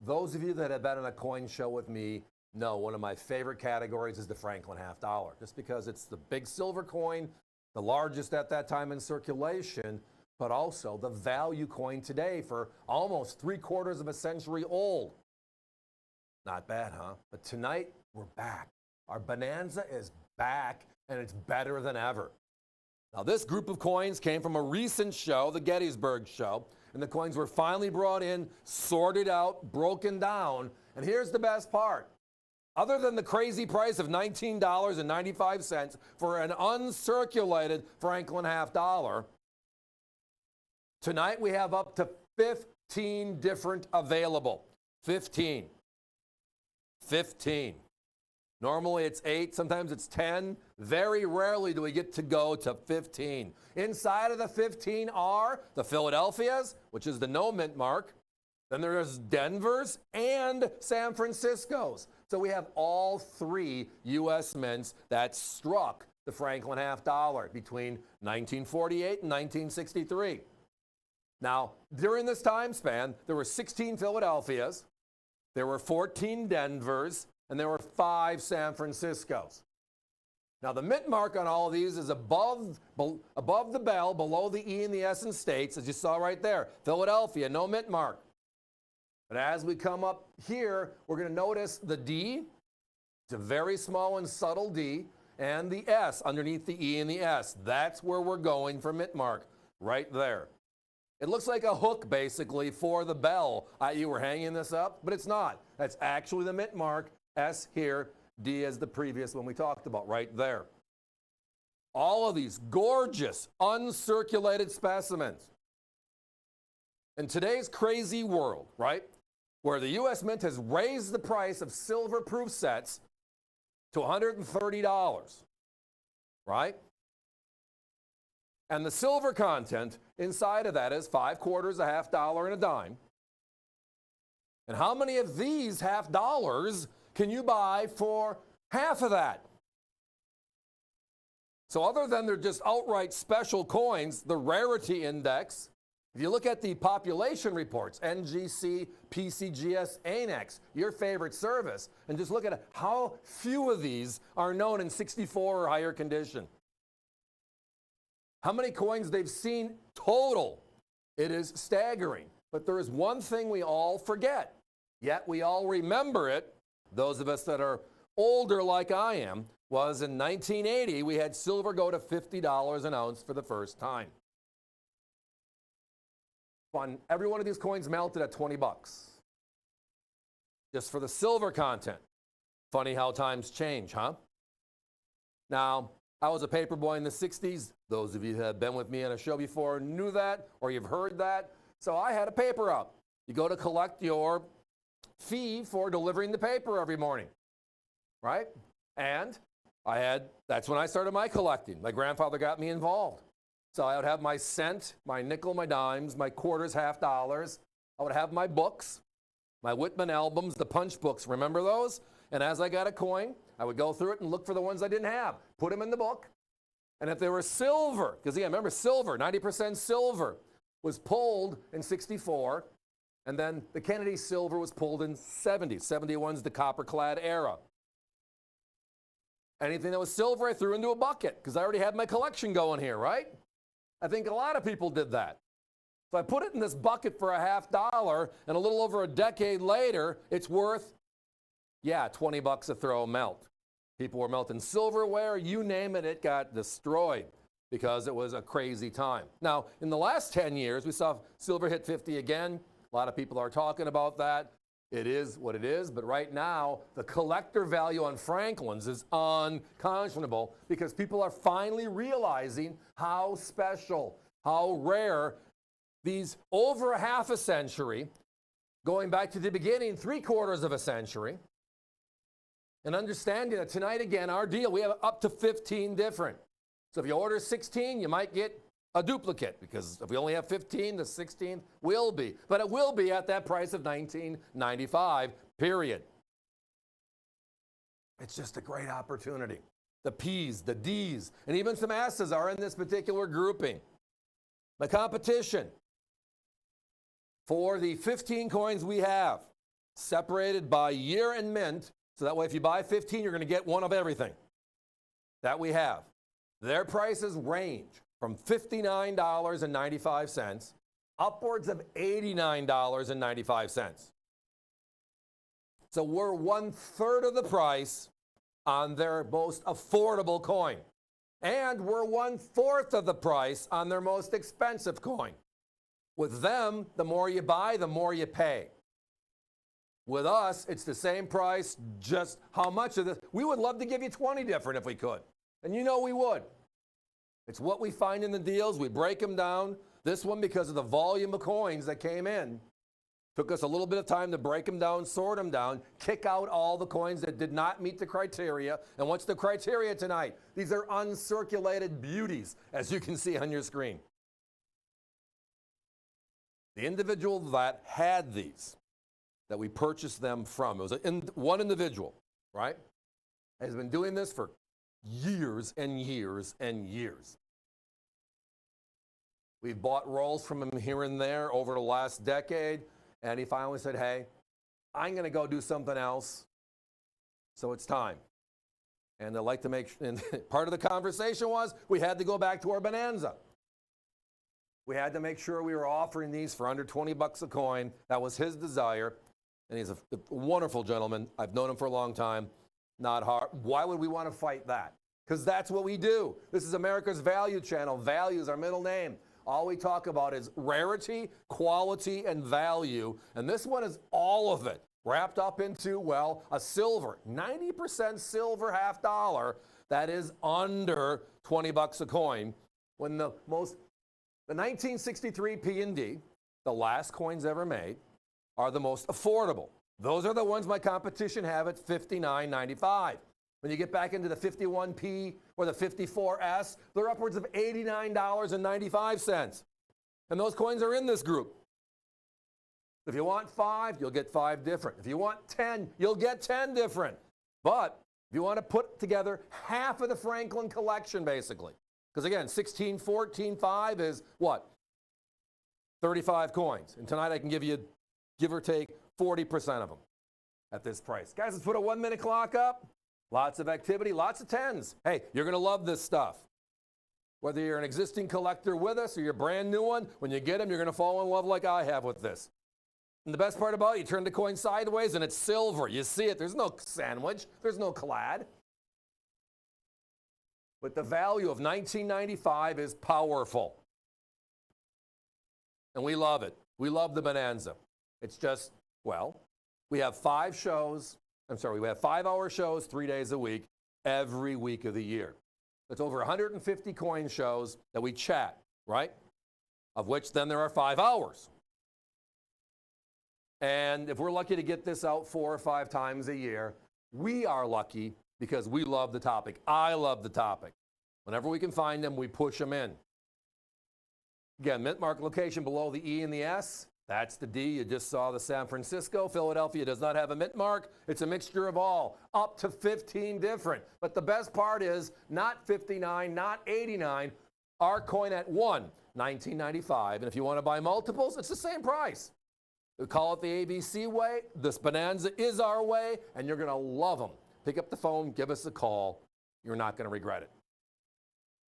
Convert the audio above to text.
Those of you that have been on a coin show with me know one of my favorite categories is the Franklin half dollar, just because it's the big silver coin, the largest at that time in circulation, but also the value coin today for almost 3/4 of a century old. Not bad, huh? But tonight, we're back. Our bonanza is back, and it's better than ever. Now, this group of coins came from a recent show, the Gettysburg show, and the coins were finally brought in, sorted out, broken down. And here's the best part. Other than the crazy price of $19.95 for an uncirculated Franklin half dollar, tonight we have up to 15 different available. 15. Normally it's 8, sometimes it's 10. Very rarely do we get to go to 15. Inside of the 15 are the Philadelphias, which is the no mint mark. Then there's Denver's and San Francisco's. So we have all 3 U.S. mints that struck the Franklin half dollar between 1948 and 1963. Now, during this time span, there were 16 Philadelphias, there were 14 Denver's, and there were 5 San Francisco's. Now, the mint mark on all of these is above the bell, below the E and the S in states, as you saw right there. Philadelphia, no mint mark. But as we come up here, we're going to notice the D. It's a very small and subtle D, and the S underneath the E and the S. That's where we're going for mint mark, right there. It looks like a hook, basically, for the bell. You were hanging this up, but it's not. That's actually the mint mark. S here, D as the previous one we talked about, right there. All of these gorgeous, uncirculated specimens. In today's crazy world, right, where the U.S. Mint has raised the price of silver proof sets to $130, right? And the silver content inside of that is 5/4, a half dollar, and a dime. And how many of these half dollars can you buy for half of that? So other than they're just outright special coins, the rarity index, if you look at the population reports, NGC, PCGS, ANEX, your favorite service, and just look at how few of these are known in 64 or higher condition. How many coins they've seen total, it is staggering. But there is one thing we all forget, yet we all remember it. Those of us that are older like I am, was in 1980, we had silver go to $50 an ounce for the first time. Every one of these coins melted at 20 bucks. Just for the silver content. Funny how times change, huh? Now, I was a paper boy in the 60s. Those of you who have been with me on a show before knew that, or you've heard that. So I had a paper up. You go to collect your fee for delivering the paper every morning, right? And that's when I started my collecting. My grandfather got me involved. So I would have my cent, my nickel, my dimes, my quarters, half dollars. I would have my books, my Whitman albums, the punch books. Remember those? And as I got a coin, I would go through it and look for the ones I didn't have, put them in the book. And if they were silver, because again, remember silver, 90% silver was pulled in 64. And then the Kennedy silver was pulled in 70. 71's the copper-clad era. Anything that was silver, I threw into a bucket because I already had my collection going here, right? I think a lot of people did that. So I put it in this bucket for a half dollar, and a little over a decade later, it's worth, 20 bucks a throw melt. People were melting silverware, you name it, it got destroyed because it was a crazy time. Now, in the last 10 years, we saw silver hit 50 again. A lot of people are talking about that. It is what it is, but right now, the collector value on Franklin's is unconscionable because people are finally realizing how special, how rare these over a half a century, going back to the beginning, 3/4 of a century, and understanding that tonight, again, our deal, we have up to 15 different. So if you order 16, you might get a duplicate, because if we only have 15, the 16th will be. But it will be at that price of $19.95, period. It's just a great opportunity. The P's, the D's, and even some S's are in this particular grouping. The competition for the 15 coins we have separated by year and mint. So that way, if you buy 15, you're going to get one of everything that we have. Their prices range from $59.95 upwards of $89.95. So we're 1/3 of the price on their most affordable coin. And we're 1/4 of the price on their most expensive coin. With them, the more you buy, the more you pay. With us, it's the same price, just how much of this. We would love to give you 20 different if we could. And you know we would. It's what we find in the deals. We break them down. This one, because of the volume of coins that came in, took us a little bit of time to break them down, sort them down, kick out all the coins that did not meet the criteria. And what's the criteria tonight? These are uncirculated beauties, as you can see on your screen. The individual that had these, that we purchased them from, it was one individual, right? Has been doing this for years and years and years. We've bought rolls from him here and there over the last decade, and he finally said, hey, I'm going to go do something else, so it's time. And I'd like to make, and part of the conversation was we had to go back to our bonanza. We had to make sure we were offering these for under 20 bucks a coin. That was his desire. And he's a wonderful gentleman. I've known him for a long time. Not hard. Why would we want to fight that? Because that's what we do. This is America's value channel. Value is our middle name. All we talk about is rarity, quality, and value. And this one is all of it wrapped up into, well, a silver, 90% silver half dollar that is under 20 bucks a coin. When the 1963 P&D, the last coins ever made, are the most affordable. Those are the ones my competition have at $59.95. When you get back into the 51P or the 54S, they're upwards of $89.95. And those coins are in this group. If you want 5, you'll get 5 different. If you want 10, you'll get 10 different. But if you want to put together half of the Franklin collection, basically, because again, 16, 14, 5 is what? 35 coins. And tonight I can give you, give or take, 40% of them at this price. Guys, let's put a 1-minute clock up. Lots of activity, lots of 10s. Hey, you're going to love this stuff. Whether you're an existing collector with us or you're a brand new one, when you get them, you're going to fall in love like I have with this. And the best part about it, you turn the coin sideways and it's silver. You see it. There's no sandwich. There's no clad. But the value of $19.95 is powerful. And we love it. We love the bonanza. It's just, well, we have 5 shows. We have 5-hour shows 3 days a week, every week of the year. That's over 150 coin shows that we chat, right? Of which then there are 5 hours. And if we're lucky to get this out 4 or 5 times a year, we are lucky because we love the topic. I love the topic. Whenever we can find them, we push them in. Again, mint mark location below the E and the S. That's the D. You just saw the San Francisco. Philadelphia does not have a mint mark. It's a mixture of all, up to 15 different. But the best part is not 59, not 89. Our coin at $19.95. And if you want to buy multiples, it's the same price. We call it the ABC way. This bonanza is our way, and you're going to love them. Pick up the phone, give us a call. You're not going to regret it.